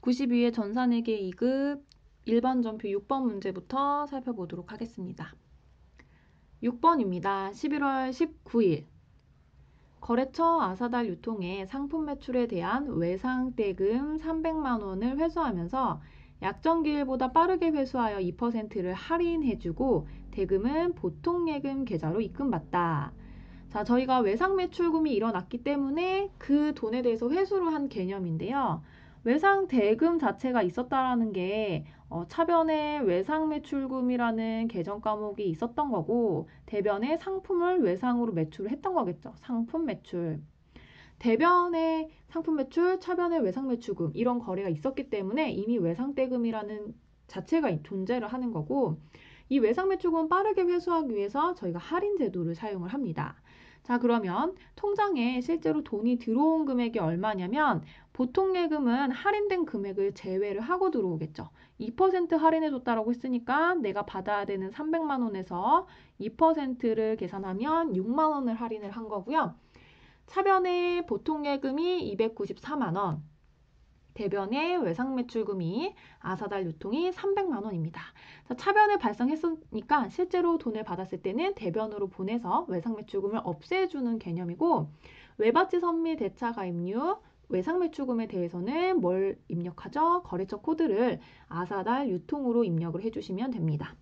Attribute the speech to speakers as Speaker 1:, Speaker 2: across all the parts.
Speaker 1: 92회 전산회계 2급 일반 전표 6번 문제부터 살펴보도록 하겠습니다. 6번입니다. 11월 19일 거래처 아사달 유통의 상품 매출에 대한 외상대금 300만 원을 회수하면서 약정기일보다 빠르게 회수하여 2%를 할인해주고 대금은 보통예금 계좌로 입금받다. 자, 저희가 외상매출금이 일어났기 때문에 그 돈에 대해서 회수를 한 개념인데요. 외상대금 자체가 있었다라는 게 차변에 외상매출금이라는 계정 과목이 있었던 거고 대변에 상품을 외상으로 매출을 했던 거겠죠. 상품 매출. 대변에 상품 매출, 차변에 외상 매출금 이런 거래가 있었기 때문에 이미 외상대금이라는 자체가 존재를 하는 거고 이 외상 매출금은 빠르게 회수하기 위해서 저희가 할인 제도를 사용을 합니다. 자, 그러면 통장에 실제로 돈이 들어온 금액이 얼마냐면 보통 예금은 할인된 금액을 제외를 하고 들어오겠죠. 2% 할인해줬다라고 했으니까 내가 받아야 되는 300만 원에서 2%를 계산하면 6만 원을 할인을 한 거고요. 차변의 보통 예금이 294만 원, 대변의 외상매출금이 아사달 유통이 300만 원입니다. 자, 차변을 발생했으니까 실제로 돈을 받았을 때는 대변으로 보내서 외상매출금을 없애주는 개념이고 외바치 선미 대차 가입류 외상매출금에 대해서는 뭘 입력하죠? 거래처 코드를 아사달 유통으로 입력을 해주시면 됩니다.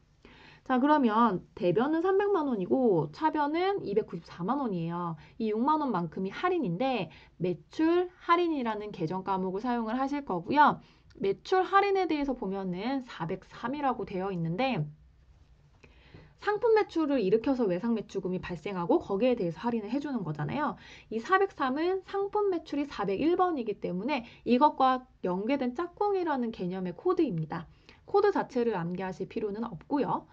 Speaker 1: 자, 그러면 대변은 300만 원이고 차변은 294만 원이에요. 이 6만 원만큼이 할인인데 매출 할인이라는 계정 과목을 사용을 하실 거고요. 매출 할인에 대해서 보면은 403이라고 되어 있는데 상품 매출을 일으켜서 외상 매출금이 발생하고 거기에 대해서 할인을 해주는 거잖아요. 이 403은 상품 매출이 401번이기 때문에 이것과 연계된 짝꿍이라는 개념의 코드입니다. 코드 자체를 암기하실 필요는 없고요.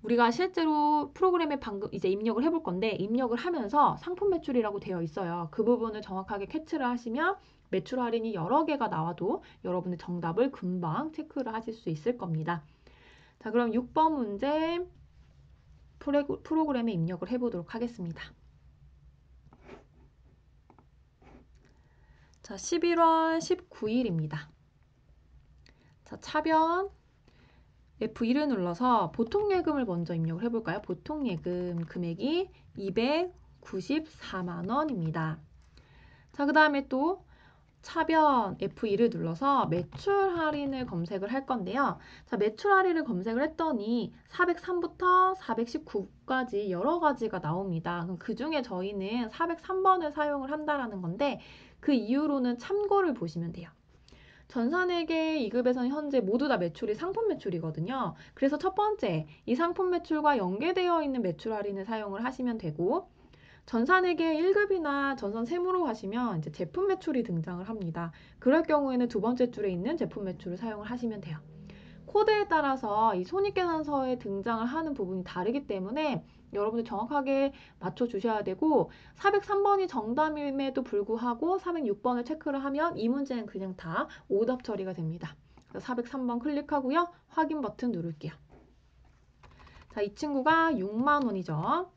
Speaker 1: 우리가 실제로 프로그램에 방금 이제 입력을 해볼 건데 입력을 하면서 상품 매출이라고 되어 있어요. 그 부분을 정확하게 캐치를 하시면 매출 할인이 여러 개가 나와도 여러분의 정답을 금방 체크를 하실 수 있을 겁니다. 자, 그럼 6번 문제 프로그램에 입력을 해보도록 하겠습니다. 자, 11월 19일입니다. 자, 차변 F1을 눌러서 보통예금을 먼저 입력을 해볼까요? 보통예금 금액이 294만 원입니다. 자, 그 다음에 또 차변 F2를 눌러서 매출 할인을 검색을 할 건데요. 자, 매출 할인을 검색을 했더니 403부터 419까지 여러 가지가 나옵니다. 그럼 그 중에 저희는 403번을 사용을 한다라는 건데 그 이유로는 참고를 보시면 돼요. 전산회계 2급에서는 현재 모두 다 매출이 상품 매출이거든요. 그래서 첫 번째, 이 상품 매출과 연계되어 있는 매출 할인을 사용을 하시면 되고 전산회계 1급이나 전산 세무로 하시면 이제 제품 매출이 등장을 합니다. 그럴 경우에는 두 번째 줄에 있는 제품 매출을 사용을 하시면 돼요. 코드에 따라서 이 손익계산서에 등장을 하는 부분이 다르기 때문에 여러분들 정확하게 맞춰주셔야 되고 403번이 정답임에도 불구하고 406번을 체크를 하면 이 문제는 그냥 다 오답 처리가 됩니다. 403번 클릭하고요. 확인 버튼 누를게요. 자, 이 친구가 6만 원이죠.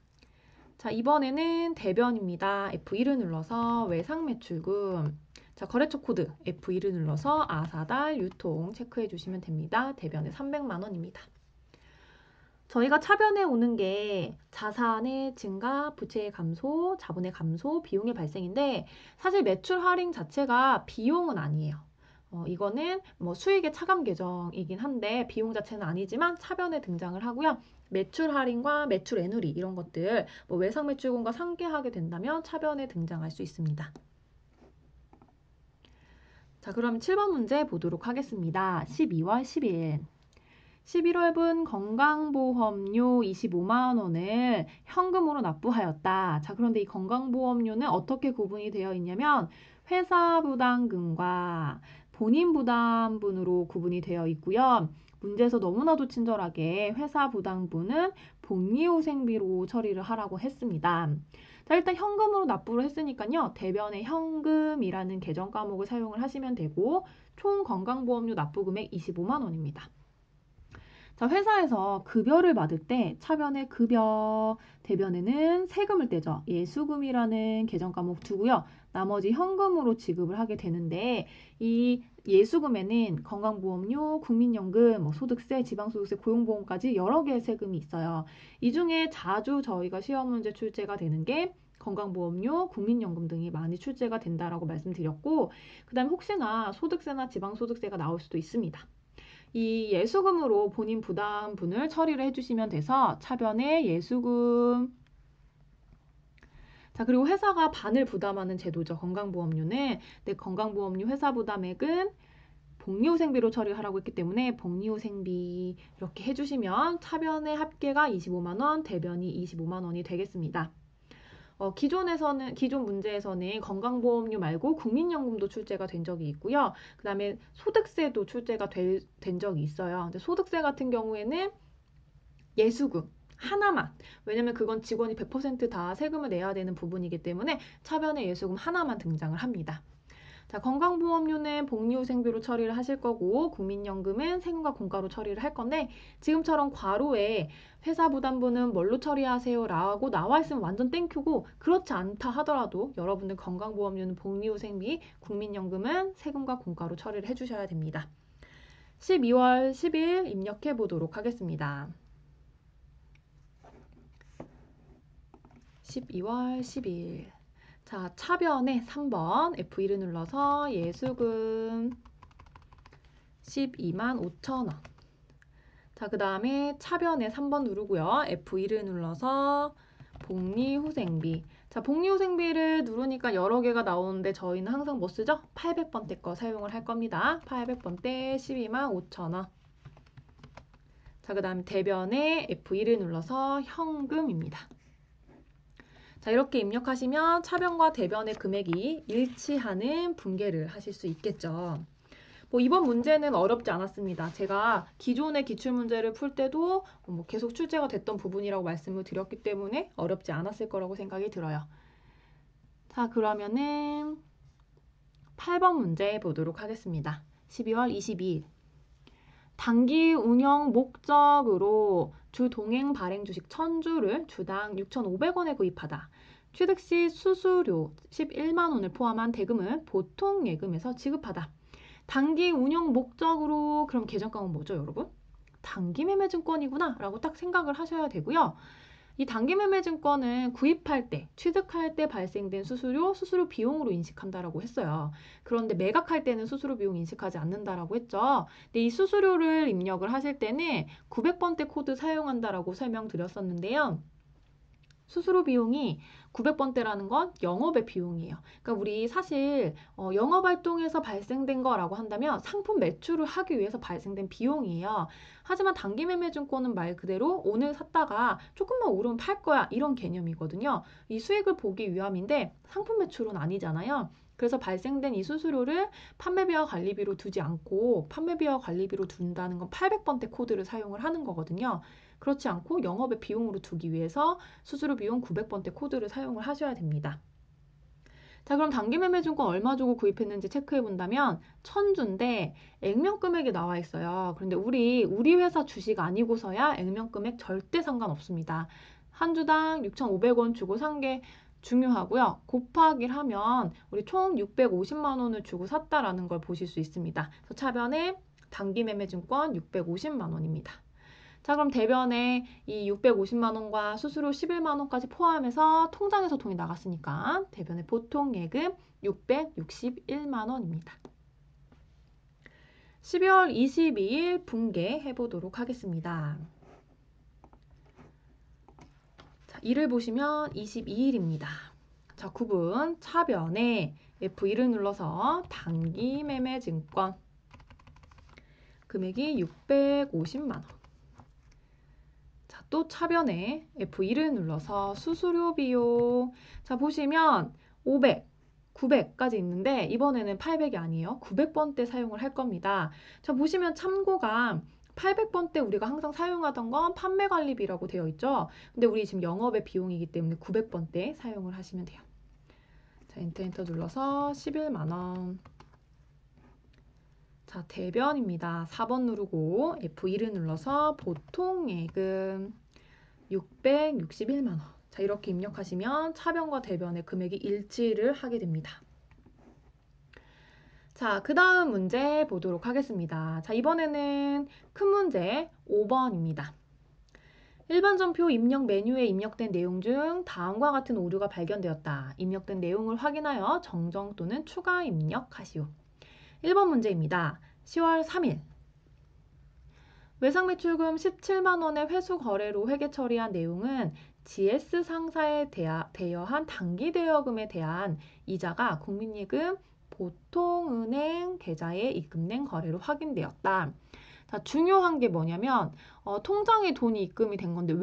Speaker 1: 자, 이번에는 대변입니다. F1을 눌러서 외상매출금. 자, 거래처 코드 F1을 눌러서 아사달 유통 체크해 주시면 됩니다. 대변에 300만 원입니다. 저희가 차변에 오는 게 자산의 증가, 부채의 감소, 자본의 감소, 비용의 발생인데 사실 매출 할인 자체가 비용은 아니에요. 이거는 뭐 수익의 차감 계정이긴 한데 비용 자체는 아니지만 차변에 등장을 하고요. 매출 할인과 매출 애누리 이런 것들 뭐 외상 매출금과 상계하게 된다면 차변에 등장할 수 있습니다. 자, 그럼 7번 문제 보도록 하겠습니다. 12월 10일 11월분 건강보험료 25만 원을 현금으로 납부하였다. 자, 그런데 이 건강보험료는 어떻게 구분이 되어 있냐면 회사 부담금과 본인 부담분으로 구분이 되어 있고요. 문제에서 너무나도 친절하게 회사 부담분은 복리후생비로 처리를 하라고 했습니다. 자, 일단 현금으로 납부를 했으니까요. 대변에 현금이라는 계정 과목을 사용을 하시면 되고 총 건강보험료 납부 금액 25만 원입니다. 자, 회사에서 급여를 받을 때 차변에 급여, 대변에는 세금을 떼죠. 예수금이라는 계정 과목 두고요. 나머지 현금으로 지급을 하게 되는데 이 예수금에는 건강보험료, 국민연금, 뭐 소득세, 지방소득세, 고용보험까지 여러 개의 세금이 있어요. 이 중에 자주 저희가 시험 문제 출제가 되는 게 건강보험료, 국민연금 등이 많이 출제가 된다라고 말씀드렸고, 그 다음에 혹시나 소득세나 지방소득세가 나올 수도 있습니다. 이 예수금으로 본인 부담분을 처리를 해주시면 돼서 차변에 예수금. 자, 그리고 회사가 반을 부담하는 제도죠. 건강보험료는. 내 건강보험료 회사 부담액은 복리후생비로 처리하라고 했기 때문에 복리후생비 이렇게 해주시면 차변의 합계가 25만 원, 대변이 25만 원이 되겠습니다. 기존 문제에서는 건강보험료 말고 국민연금도 출제가 된 적이 있고요. 그 다음에 소득세도 출제가 된 적이 있어요. 근데 소득세 같은 경우에는 예수금 하나만, 왜냐면 그건 직원이 100% 세금을 내야 되는 부분이기 때문에 차변에 예수금 하나만 등장을 합니다. 자, 건강보험료는 복리후생비로 처리를 하실 거고 국민연금은 세금과 공과로 처리를 할 건데 지금처럼 괄호에 회사 부담분은 뭘로 처리하세요? 라고 나와 있으면 완전 땡큐고 그렇지 않다 하더라도 여러분들 건강보험료는 복리후생비, 국민연금은 세금과 공과로 처리를 해주셔야 됩니다. 12월 10일 입력해 보도록 하겠습니다. 12월 10일. 자, 차변에 3번 F1을 눌러서 예수금 12만 5천 원. 자, 그 다음에 차변에 3번 누르고요. F1을 눌러서 복리후생비. 자, 복리후생비를 누르니까 여러 개가 나오는데 저희는 항상 뭐 쓰죠? 800번대 거 사용을 할 겁니다. 800번대 12만 5천 원. 자, 그 다음에 대변에 F1을 눌러서 현금입니다. 자, 이렇게 입력하시면 차변과 대변의 금액이 일치하는 분계를 하실 수 있겠죠. 이번 문제는 어렵지 않았습니다. 제가 기존의 기출문제를 풀 때도 계속 출제가 됐던 부분이라고 말씀을 드렸기 때문에 어렵지 않았을 거라고 생각이 들어요. 자, 그러면은 8번 문제 보도록 하겠습니다. 12월 22일. 단기 운영 목적으로 주 동행 발행 주식 1000주를 주당 6,500원에 구입하다. 취득 시 수수료 11만 원을 포함한 대금은 보통 예금에서 지급하다. 단기 운영 목적으로 그럼 계정가은 뭐죠, 여러분? 단기 매매 증권이구나 라고 딱 생각을 하셔야 되고요. 이 단기 매매 증권은 구입할 때, 취득할 때 발생된 수수료 비용으로 인식한다라고 했어요. 그런데 매각할 때는 수수료 비용 인식하지 않는다라고 했죠. 근데 이 수수료를 입력을 하실 때는 900번대 코드 사용한다라고 설명드렸었는데요. 수수료 비용이 900번대라는 건 영업의 비용이에요. 그러니까 우리 사실 영업활동에서 발생된 거라고 한다면 상품 매출을 하기 위해서 발생된 비용이에요. 하지만 단기매매증권은 말 그대로 오늘 샀다가 조금만 오르면 팔 거야 이런 개념이거든요. 이 수익을 보기 위함인데 상품 매출은 아니잖아요. 그래서 발생된 이 수수료를 판매비와 관리비로 두지 않고 판매비와 관리비로 둔다는 건 800번대 코드를 사용을 하는 거거든요. 그렇지 않고 영업의 비용으로 두기 위해서 수수료 비용 900번대 코드를 사용을 하셔야 됩니다. 자, 그럼 단기매매증권 얼마 주고 구입했는지 체크해 본다면 1000주인데 액면 금액이 나와 있어요. 그런데 우리 회사 주식 아니고서야 액면 금액 절대 상관없습니다. 한 주당 6,500원 주고 산 게 중요하고요. 곱하기를 하면 우리 총 650만 원을 주고 샀다라는 걸 보실 수 있습니다. 그래서 차변에 단기매매증권 650만 원입니다. 자, 그럼 대변에 이 650만 원과 수수료 11만 원까지 포함해서 통장에서 돈이 나갔으니까 대변의 보통 예금 661만 원입니다. 12월 22일 분계해 보도록 하겠습니다. 자, 이를 보시면 22일입니다. 자, 구분 차변에 F1을 눌러서 단기 매매 증권 금액이 650만 원. 또 차변에 F1을 눌러서 수수료 비용. 자, 보시면 500, 900까지 있는데 이번에는 800이 아니에요. 900번대 사용을 할 겁니다. 자, 보시면 참고가 800번대 우리가 항상 사용하던 건 판매관리비라고 되어 있죠. 근데 우리 지금 영업의 비용이기 때문에 900번대 사용을 하시면 돼요. 자, 엔터 눌러서 11만 원. 자, 대변입니다. 4번 누르고 F1을 눌러서 보통 예금 661만 원. 자, 이렇게 입력하시면 차변과 대변의 금액이 일치를 하게 됩니다. 자, 그 다음 문제 보도록 하겠습니다. 자, 이번에는 큰 문제 5번입니다. 일반 전표 입력 메뉴에 입력된 내용 중 다음과 같은 오류가 발견되었다. 입력된 내용을 확인하여 정정 또는 추가 입력하시오. 1번 문제입니다. 10월 3일 외상매출금 17만 원의 회수 거래로 회계 처리한 내용은 GS 상사에 대여한 단기대여금에 대한 이자가 국민예금 보통은행 계좌에 입금된 거래로 확인되었다. 자, 중요한 게 뭐냐면 통장에 돈이 입금이 된 건데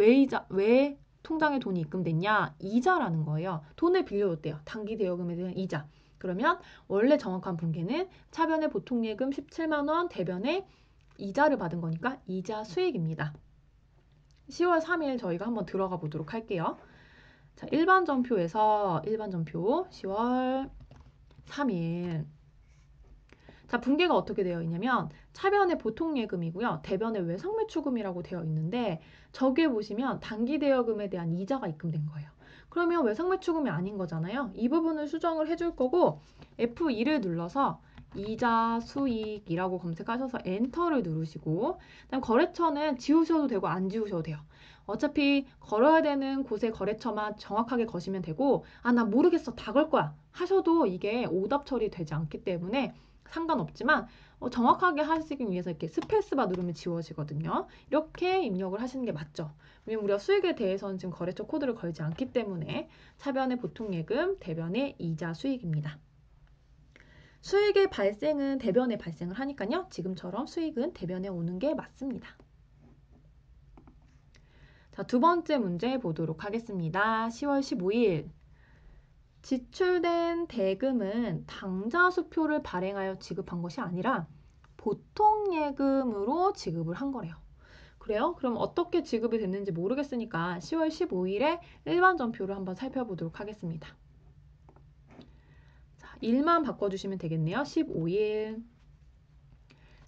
Speaker 1: 왜 통장에 돈이 입금됐냐? 이자라는 거예요. 돈을 빌려줬대요. 단기대여금에 대한 이자. 그러면 원래 정확한 분계는 차변의 보통예금 17만 원, 대변의 이자를 받은 거니까 이자 수익입니다. 10월 3일 저희가 한번 들어가 보도록 할게요. 자, 일반 전표에서 일반 전표 10월 3일. 자, 분계가 어떻게 되어 있냐면 차변의 보통예금이고요. 대변의 외상매출금이라고 되어 있는데 저기에 보시면 단기대여금에 대한 이자가 입금된 거예요. 그러면 외상매출금이 아닌 거잖아요. 이 부분을 수정을 해줄 거고 F2를 눌러서 이자 수익이라고 검색하셔서 엔터를 누르시고 그다음 거래처는 지우셔도 되고 안 지우셔도 돼요. 어차피 걸어야 되는 곳의 거래처만 정확하게 거시면 되고 아, 나 모르겠어. 다 걸 거야. 하셔도 이게 오답 처리되지 않기 때문에 상관없지만 정확하게 하시기 위해서 이렇게 스페이스바 누르면 지워지거든요. 이렇게 입력을 하시는 게 맞죠. 왜냐면 우리가 수익에 대해서는 지금 거래처 코드를 걸지 않기 때문에 차변의 보통예금, 대변의 이자 수익입니다. 수익의 발생은 대변에 발생을 하니까요. 지금처럼 수익은 대변에 오는 게 맞습니다. 자, 두 번째 문제 보도록 하겠습니다. 10월 15일 지출된 대금은 당좌 수표를 발행하여 지급한 것이 아니라 보통예금으로 지급을 한 거래요. 그래요? 그럼 어떻게 지급이 됐는지 모르겠으니까 10월 15일에 일반 전표를 한번 살펴보도록 하겠습니다. 자, 1만 바꿔주시면 되겠네요. 15일.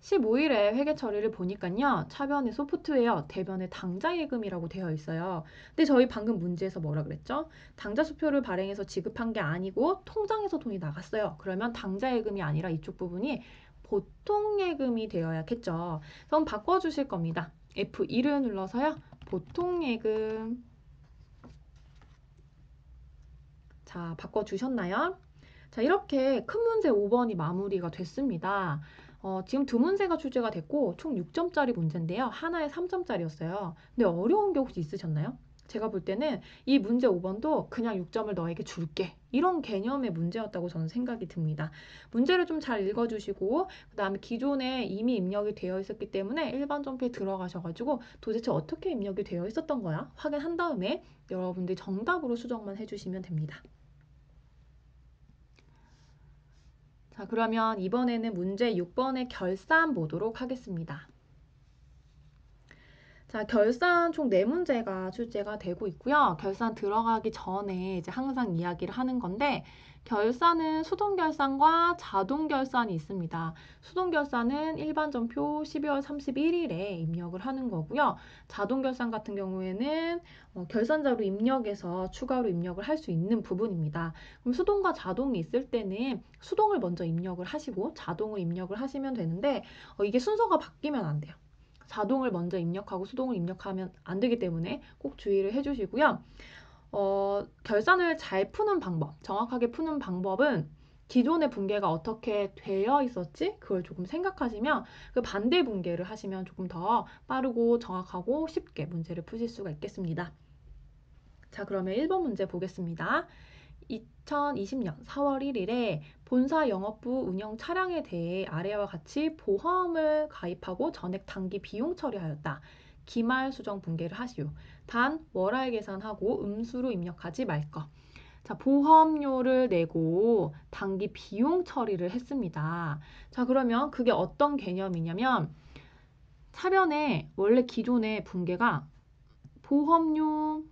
Speaker 1: 15일에 회계 처리를 보니까요. 차변의 소프트웨어, 대변의 당좌예금이라고 되어 있어요. 근데 저희 방금 문제에서 뭐라 그랬죠? 당좌 수표를 발행해서 지급한 게 아니고 통장에서 돈이 나갔어요. 그러면 당좌예금이 아니라 이쪽 부분이 보통예금이 되어야겠죠. 그럼 바꿔주실 겁니다. F1을 눌러서요. 보통예금. 자, 바꿔주셨나요? 자, 이렇게 큰 문제 5번이 마무리가 됐습니다. 지금 두 문제가 출제가 됐고 총 6점짜리 문제인데요. 하나에 3점짜리였어요. 근데 어려운 게 혹시 있으셨나요? 제가 볼 때는 이 문제 5번도 그냥 6점을 너에게 줄게. 이런 개념의 문제였다고 저는 생각이 듭니다. 문제를 좀 잘 읽어주시고 그 다음에 기존에 이미 입력이 되어 있었기 때문에 일반 전표에 들어가셔가지고 도대체 어떻게 입력이 되어 있었던 거야? 확인한 다음에 여러분들이 정답으로 수정만 해주시면 됩니다. 자, 그러면 이번에는 문제 6번의 결산 보도록 하겠습니다. 자, 결산 총 4문제가 출제가 되고 있고요. 결산 들어가기 전에 이제 항상 이야기를 하는 건데 결산은 수동결산과 자동결산이 있습니다. 수동결산은 일반 전표 12월 31일에 입력을 하는 거고요. 자동결산 같은 경우에는 결산자로 입력해서 추가로 입력을 할 수 있는 부분입니다. 그럼 수동과 자동이 있을 때는 수동을 먼저 입력을 하시고 자동을 입력을 하시면 되는데 이게 순서가 바뀌면 안 돼요. 자동을 먼저 입력하고 수동을 입력하면 안 되기 때문에 꼭 주의를 해주시고요. 결산을 잘 푸는 방법, 정확하게 푸는 방법은 기존의 분계가 어떻게 되어 있었지? 그걸 조금 생각하시면 그 반대 분계를 하시면 조금 더 빠르고 정확하고 쉽게 문제를 푸실 수가 있겠습니다. 자, 그러면 1번 문제 보겠습니다. 2020년 4월 1일에 본사 영업부 운영 차량에 대해 아래와 같이 보험을 가입하고 전액 단기 비용 처리하였다. 기말 수정 분계를 하시오. 단 월할 계산하고 음수로 입력하지 말 것. 자, 보험료를 내고 단기 비용 처리를 했습니다. 자, 그러면 그게 어떤 개념이냐면 차변에 원래 기존의 분계가 보험료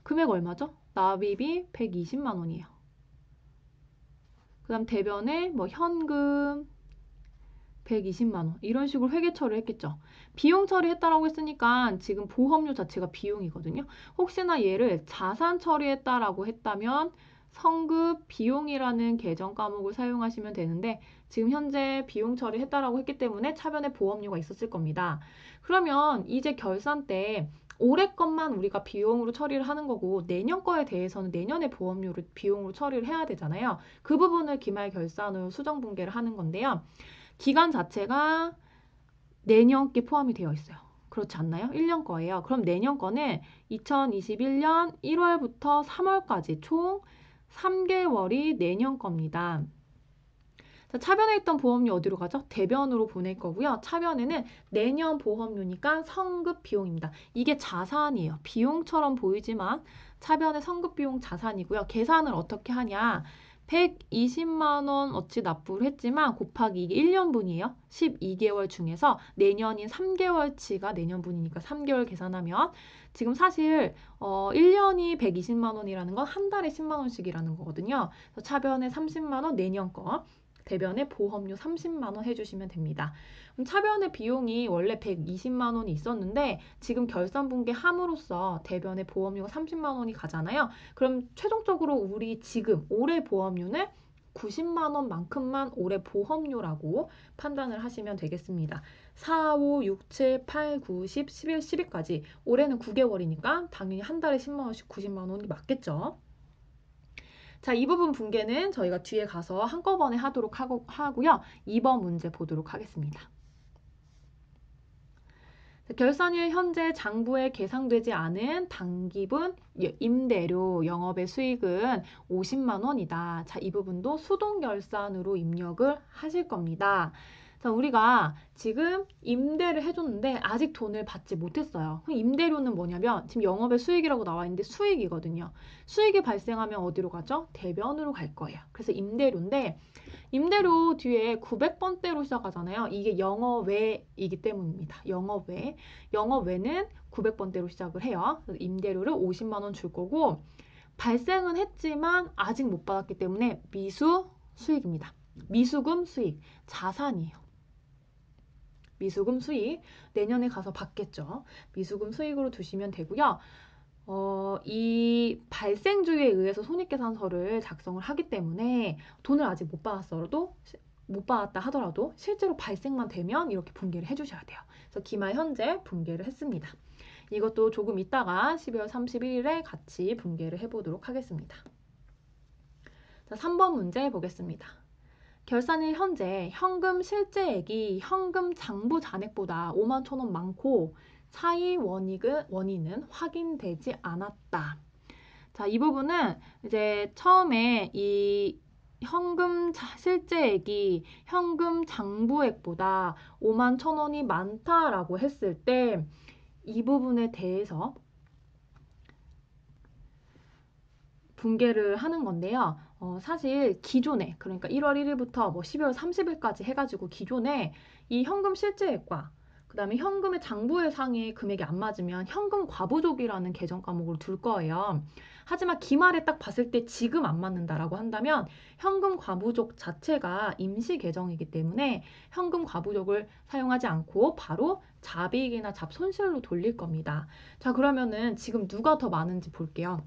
Speaker 1: 금액 얼마죠? 납입이 120만 원이에요. 그 다음 대변에 뭐 현금, 120만 원 이런 식으로 회계 처리했겠죠. 비용 처리했다라고 했으니까 지금 보험료 자체가 비용이거든요. 혹시나 얘를 자산 처리했다라고 했다면 성급 비용이라는 계정 과목을 사용하시면 되는데 지금 현재 비용 처리했다라고 했기 때문에 차변에 보험료가 있었을 겁니다. 그러면 이제 결산 때 올해 것만 우리가 비용으로 처리를 하는 거고 내년 거에 대해서는 내년에 보험료를 비용으로 처리를 해야 되잖아요. 그 부분을 기말 결산으로 수정 분계를 하는 건데요. 기간 자체가 내년 게 포함이 되어 있어요. 그렇지 않나요? 1년 거예요. 그럼 내년 거는 2021년 1월부터 3월까지 총 3개월이 내년 겁니다. 자, 차변에 있던 보험료 어디로 가죠? 대변으로 보낼 거고요. 차변에는 내년 보험료니까 성급 비용입니다. 이게 자산이에요. 비용처럼 보이지만 차변의 성급 비용 자산이고요. 계산을 어떻게 하냐? 120만 원 어치 납부를 했지만 곱하기 이게 1년분이에요. 12개월 중에서 내년인 3개월치가 내년분이니까 3개월 계산하면 지금 사실 1년이 120만 원이라는 건 한 달에 10만 원씩이라는 거거든요. 그래서 차변에 30만 원 내년 거 대변에 보험료 30만 원 해주시면 됩니다. 그럼 차변의 비용이 원래 120만 원이 있었는데 지금 결산 분계함으로써 대변에 보험료가 30만 원이 가잖아요. 그럼 최종적으로 우리 지금 올해 보험료는 90만 원만큼만 올해 보험료라고 판단을 하시면 되겠습니다. 4, 5, 6, 7, 8, 9, 10, 11, 12까지 올해는 9개월이니까 당연히 한 달에 10만 원씩 90만 원이 맞겠죠. 자, 이 부분 분계는 저희가 뒤에 가서 한꺼번에 하도록 하고요. 2번 문제 보도록 하겠습니다. 결산일 현재 장부에 계상되지 않은 당기분 임대료 영업의 수익은 50만 원이다. 자, 이 부분도 수동결산으로 입력을 하실 겁니다. 자, 우리가 지금 임대를 해줬는데 아직 돈을 받지 못했어요. 그럼 임대료는 뭐냐면 지금 영업의 수익이라고 나와 있는데 수익이거든요. 수익이 발생하면 어디로 가죠? 대변으로 갈 거예요. 그래서 임대료인데 임대료 뒤에 900번대로 시작하잖아요. 이게 영어외이기 때문입니다. 영어외. 영어외는 900번대로 시작을 해요. 그래서 임대료를 50만 원 줄 거고 발생은 했지만 아직 못 받았기 때문에 미수 수익입니다. 미수금 수익, 자산이에요. 미수금 수익, 내년에 가서 받겠죠. 미수금 수익으로 두시면 되고요. 이 발생주에 의해서 손익계산서를 작성을 하기 때문에 돈을 아직 못 받았다 하더라도 실제로 발생만 되면 이렇게 분계를 해주셔야 돼요. 그래서 기말 현재 분계를 했습니다. 이것도 조금 있다가 12월 31일에 같이 분계를 해보도록 하겠습니다. 자, 3번 문제 보겠습니다. 결산일 현재 현금 실제액이 현금 장부 잔액보다 5만 1,000원 많고 차이 원인은 확인되지 않았다. 자, 이 부분은 이제 처음에 이 현금 실제액이 현금 장부액보다 5만 1,000원이 많다라고 했을 때 이 부분에 대해서 분계를 하는 건데요. 사실 기존에 그러니까 1월 1일부터 뭐 12월 30일까지 해가지고 기존에 이 현금 실제액과 그 다음에 현금의 장부회상의 금액이 안 맞으면 현금 과부족이라는 계정 과목을 둘 거예요. 하지만 기말에 딱 봤을 때 지금 안 맞는다라고 한다면 현금 과부족 자체가 임시 계정이기 때문에 현금 과부족을 사용하지 않고 바로 잡이익이나 잡손실로 돌릴 겁니다. 자, 그러면은 지금 누가 더 많은지 볼게요.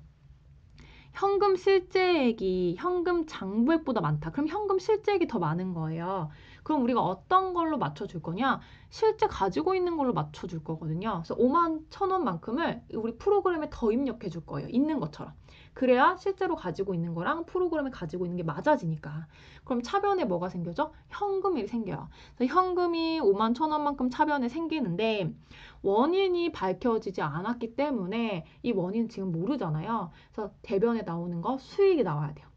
Speaker 1: 현금 실제액이 현금 장부액보다 많다. 그럼 현금 실제액이 더 많은 거예요. 그럼 우리가 어떤 걸로 맞춰줄 거냐? 실제 가지고 있는 걸로 맞춰줄 거거든요. 그래서 5만 1,000원만큼을 우리 프로그램에 더 입력해 줄 거예요. 있는 것처럼. 그래야 실제로 가지고 있는 거랑 프로그램에 가지고 있는 게 맞아지니까. 그럼 차변에 뭐가 생겨져? 현금이 생겨요. 그래서 현금이 5만 1,000원만큼 차변에 생기는데 원인이 밝혀지지 않았기 때문에 이 원인 지금 모르잖아요. 그래서 대변에 나오는 거 수익이 나와야 돼요.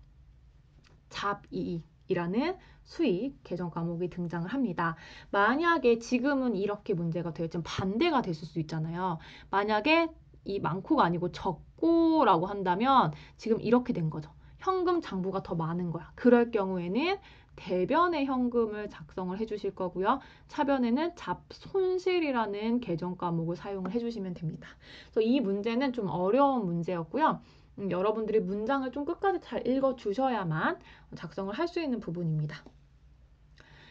Speaker 1: 잡이익이라는 수익 계정 과목이 등장을 합니다. 만약에 지금은 이렇게 문제가 되어 있지만 반대가 됐을 수 있잖아요. 만약에 이 많고가 아니고 적고라고 한다면 지금 이렇게 된 거죠. 현금 장부가 더 많은 거야. 그럴 경우에는 대변의 현금을 작성을 해주실 거고요. 차변에는 잡손실이라는 계정 과목을 사용을 해주시면 됩니다. 그래서 이 문제는 좀 어려운 문제였고요. 여러분들이 문장을 좀 끝까지 잘 읽어주셔야만 작성을 할 수 있는 부분입니다.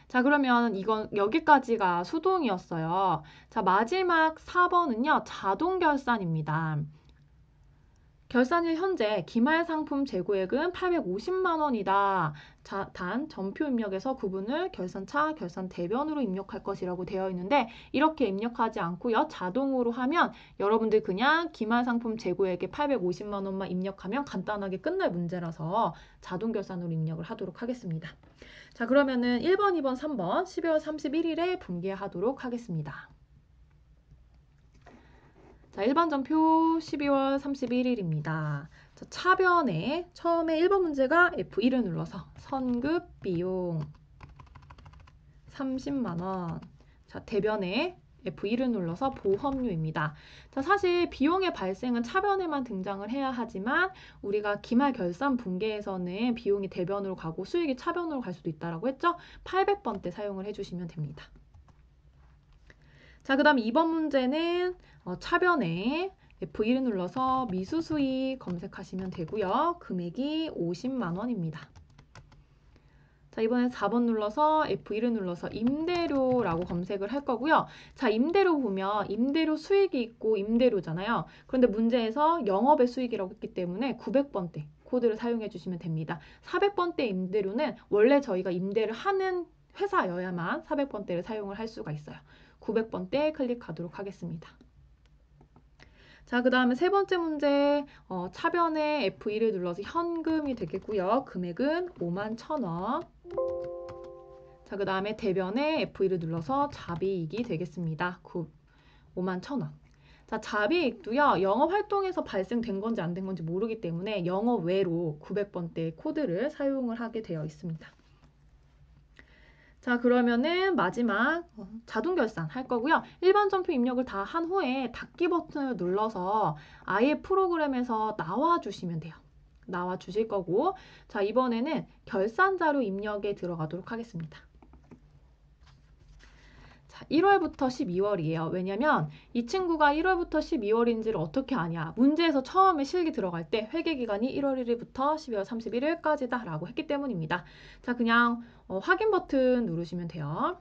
Speaker 1: 자, 그러면 이건 여기까지가 수동이었어요. 자, 마지막 4번은요, 자동 결산입니다. 결산일 현재 기말 상품 재고액은 850만 원이다. 자, 단 전표 입력에서 구분을 결산차, 결산 대변으로 입력할 것이라고 되어 있는데 이렇게 입력하지 않고요. 자동으로 하면 여러분들 그냥 기말 상품 재고액에 850만 원만 입력하면 간단하게 끝날 문제라서 자동 결산으로 입력을 하도록 하겠습니다. 자, 그러면은 1번, 2번, 3번 12월 31일에 분개하도록 하겠습니다. 자, 일반 전표 12월 31일입니다. 자, 차변에 처음에 1번 문제가 F1을 눌러서 선급 비용 30만 원. 자, 대변에 F1을 눌러서 보험료입니다. 자, 사실 비용의 발생은 차변에만 등장을 해야 하지만 우리가 기말 결산 분개에서는 비용이 대변으로 가고 수익이 차변으로 갈 수도 있다라고 했죠? 800번 때 사용을 해주시면 됩니다. 자, 그 다음 2번 문제는 차변에 F1을 눌러서 미수수익 검색하시면 되고요. 금액이 50만 원입니다. 자, 이번엔 4번 눌러서 F1을 눌러서 임대료라고 검색을 할 거고요. 자, 임대료 보면 임대료 수익이 있고 임대료잖아요. 그런데 문제에서 영업의 수익이라고 했기 때문에 900번대 코드를 사용해 주시면 됩니다. 400번대 임대료는 원래 저희가 임대를 하는 회사여야만 400번대를 사용을 할 수가 있어요. 900번대 클릭하도록 하겠습니다. 자, 그 다음에 세 번째 문제 차변에 F1을 눌러서 현금이 되겠고요. 금액은 51,000원. 자, 그 다음에 대변에 F1을 눌러서 자비익이 되겠습니다. 51,000원. 자, 자비익도요. 영업활동에서 발생된 건지 안 된 건지 모르기 때문에 영업 외로 900번대 코드를 사용을 하게 되어 있습니다. 자, 그러면은 마지막 자동 결산 할 거고요. 일반 전표 입력을 다 한 후에 닫기 버튼을 눌러서 아예 프로그램에서 나와 주시면 돼요. 나와 주실 거고, 자, 이번에는 결산 자료 입력에 들어가도록 하겠습니다. 자, 1월부터 12월이에요. 왜냐면 이 친구가 1월부터 12월인지를 어떻게 아냐. 문제에서 처음에 실기 들어갈 때 회계기간이 1월 1일부터 12월 31일까지다 라고 했기 때문입니다. 자, 그냥 확인 버튼 누르시면 돼요.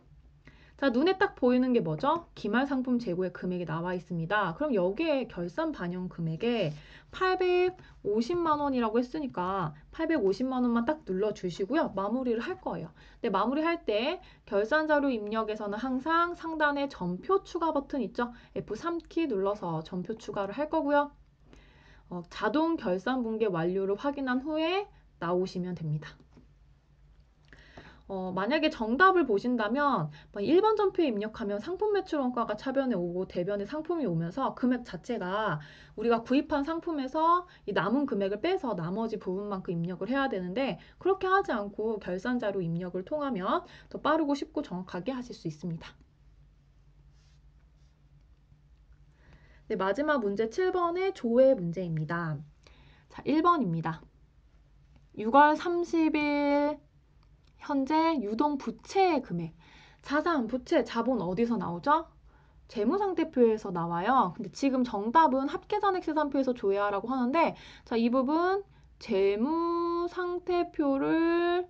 Speaker 1: 자, 눈에 딱 보이는 게 뭐죠? 기말 상품 재고의 금액이 나와 있습니다. 그럼 여기에 결산 반영 금액에 850만 원이라고 했으니까 850만 원만 딱 눌러주시고요. 마무리를 할 거예요. 근데 마무리할 때 결산 자료 입력에서는 항상 상단에 전표 추가 버튼 있죠? F3키 눌러서 전표 추가를 할 거고요. 자동 결산 분개 완료를 확인한 후에 나오시면 됩니다. 만약에 정답을 보신다면 1번 전표에 입력하면 상품 매출 원가가 차변에 오고 대변에 상품이 오면서 금액 자체가 우리가 구입한 상품에서 이 남은 금액을 빼서 나머지 부분만큼 입력을 해야 되는데 그렇게 하지 않고 결산자료 입력을 통하면 더 빠르고 쉽고 정확하게 하실 수 있습니다. 네, 마지막 문제 7번의 조회 문제입니다. 자, 1번입니다. 6월 30일 현재 유동 부채의 금액. 자산, 부채, 자본 어디서 나오죠? 재무상태표에서 나와요. 근데 지금 정답은 합계잔액시산표에서 조회하라고 하는데 자, 이 부분 재무상태표를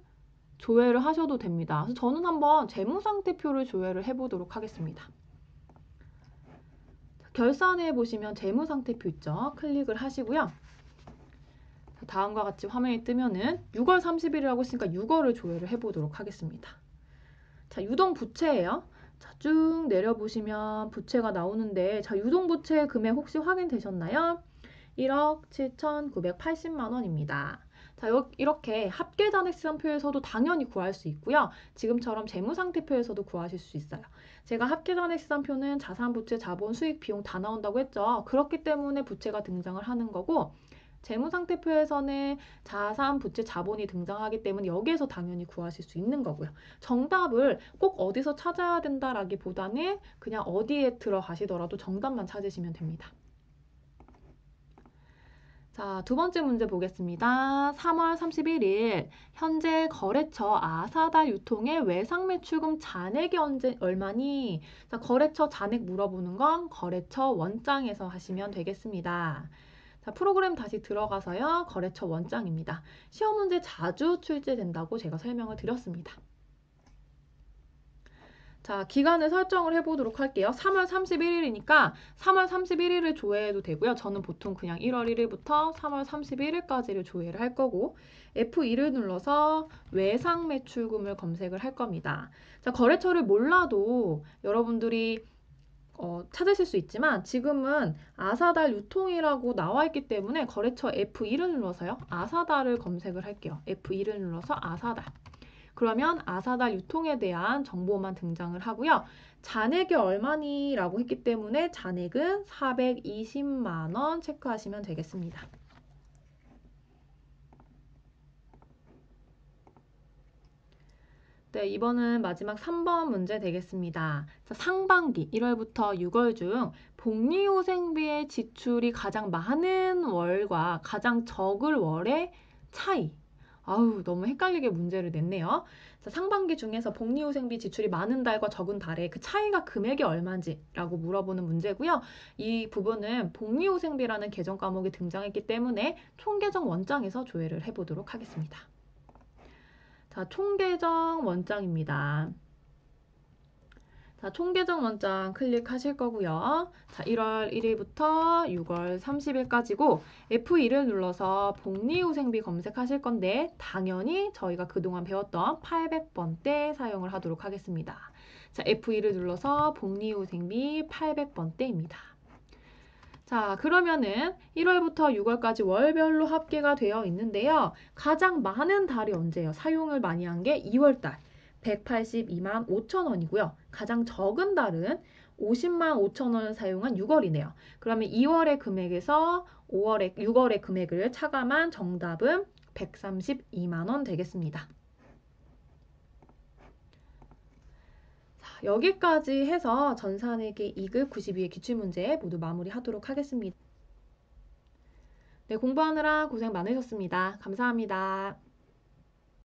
Speaker 1: 조회를 하셔도 됩니다. 그래서 저는 한번 재무상태표를 조회를 해보도록 하겠습니다. 결산해 보시면 재무상태표 있죠? 클릭을 하시고요. 다음과 같이 화면이 뜨면은 6월 30일이라고 했으니까 6월을 조회를 해보도록 하겠습니다. 자, 유동 부채예요. 자, 쭉 내려보시면 부채가 나오는데 자, 유동 부채 금액 혹시 확인되셨나요? 1억 7,980만 원입니다. 자, 이렇게 합계잔액시산표에서도 당연히 구할 수 있고요. 지금처럼 재무상태표에서도 구하실 수 있어요. 제가 합계잔액시산표는 자산, 부채, 자본, 수익, 비용 다 나온다고 했죠. 그렇기 때문에 부채가 등장을 하는 거고 재무상태표에서는 자산, 부채, 자본이 등장하기 때문에 여기에서 당연히 구하실 수 있는 거고요. 정답을 꼭 어디서 찾아야 된다라기보다는 그냥 어디에 들어가시더라도 정답만 찾으시면 됩니다. 자, 두 번째 문제 보겠습니다. 3월 31일 현재 거래처 아사달 유통의 외상매출금 잔액이 얼마니? 자, 거래처 잔액 물어보는 건 거래처 원장에서 하시면 되겠습니다. 자, 프로그램 다시 들어가서요. 거래처 원장입니다. 시험 문제 자주 출제된다고 제가 설명을 드렸습니다. 자, 기간을 설정을 해보도록 할게요. 3월 31일이니까 3월 31일을 조회해도 되고요. 저는 보통 그냥 1월 1일부터 3월 31일까지를 조회를 할 거고, F2를 눌러서 외상 매출금을 검색을 할 겁니다. 자, 거래처를 몰라도 여러분들이 찾으실 수 있지만 지금은 아사달 유통이라고 나와 있기 때문에 거래처 F2를 눌러서요. 아사달을 검색을 할게요. F2를 눌러서 아사달. 그러면 아사달 유통에 대한 정보만 등장을 하고요. 잔액이 얼마니? 라고 했기 때문에 잔액은 420만 원 체크하시면 되겠습니다. 네, 이번은 마지막 3번 문제 되겠습니다. 자, 상반기 1월부터 6월 중 복리후생비의 지출이 가장 많은 월과 가장 적을 월의 차이. 아우, 너무 헷갈리게 문제를 냈네요. 자, 상반기 중에서 복리후생비 지출이 많은 달과 적은 달의 그 차이가 금액이 얼마인지라고 물어보는 문제고요. 이 부분은 복리후생비라는 계정 과목이 등장했기 때문에 총계정 원장에서 조회를 해보도록 하겠습니다. 자, 총계정 원장입니다. 자, 총계정 원장 클릭하실 거고요. 자, 1월 1일부터 6월 30일까지고 F2를 눌러서 복리후생비 검색하실 건데 당연히 저희가 그동안 배웠던 800번대 사용을 하도록 하겠습니다. 자, F2를 눌러서 복리후생비 800번대입니다. 자, 그러면은 1월부터 6월까지 월별로 합계가 되어 있는데요. 가장 많은 달이 언제예요? 사용을 많이 한 게 2월달 182만 5천 원이고요. 가장 적은 달은 50만 5천 원을 사용한 6월이네요. 그러면 2월의 금액에서 6월의 금액을 차감한 정답은 132만 원 되겠습니다. 여기까지 해서 전산회계 2급 92회 기출문제 모두 마무리하도록 하겠습니다. 네, 공부하느라 고생 많으셨습니다. 감사합니다.